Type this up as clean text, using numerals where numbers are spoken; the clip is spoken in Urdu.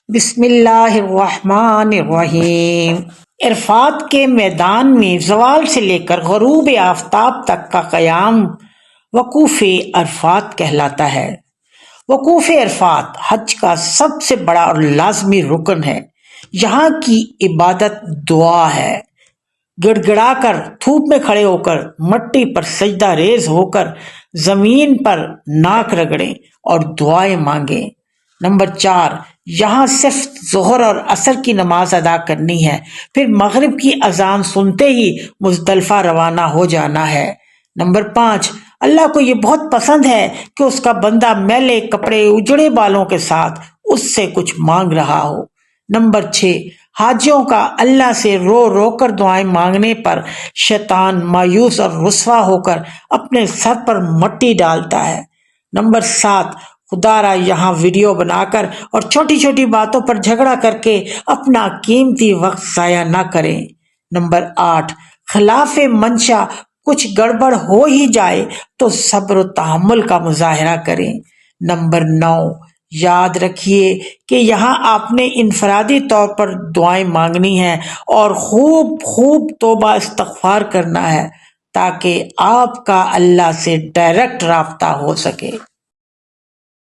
بسم اللہ الرحمن الرحیم۔ عرفات کے میدان میں زوال سے لے کر غروب آفتاب تک کا قیام وقوف عرفات کہلاتا ہے۔ وقوف عرفات حج کا سب سے بڑا اور لازمی رکن ہے۔ یہاں کی عبادت دعا ہے۔ گڑ گڑا کر، دھوپ میں کھڑے ہو کر، مٹی پر سجدہ ریز ہو کر زمین پر ناک رگڑیں اور دعائیں مانگیں۔ نمبر 4، یہاں صرف ظہر اور عصر کی نماز ادا کرنی ہے، پھر مغرب کی اذان سنتے ہی مزدلفہ روانہ ہو جانا ہے۔ نمبر 5، اللہ کو یہ بہت پسند ہے کہ اس کا بندہ میلے کپڑے اجڑے بالوں کے ساتھ اس سے کچھ مانگ رہا ہو۔ نمبر 6، حاجیوں کا اللہ سے رو رو کر دعائیں مانگنے پر شیطان مایوس اور رسوا ہو کر اپنے سر پر مٹی ڈالتا ہے۔ نمبر 7، خدا را یہاں ویڈیو بنا کر اور چھوٹی چھوٹی باتوں پر جھگڑا کر کے اپنا قیمتی وقت ضائع نہ کریں۔ نمبر 8، خلاف منشا کچھ گڑبڑ ہو ہی جائے تو صبر و تحمل کا مظاہرہ کریں۔ نمبر 9، یاد رکھیے کہ یہاں آپ نے انفرادی طور پر دعائیں مانگنی ہیں اور خوب خوب توبہ استغفار کرنا ہے تاکہ آپ کا اللہ سے ڈائریکٹ رابطہ ہو سکے۔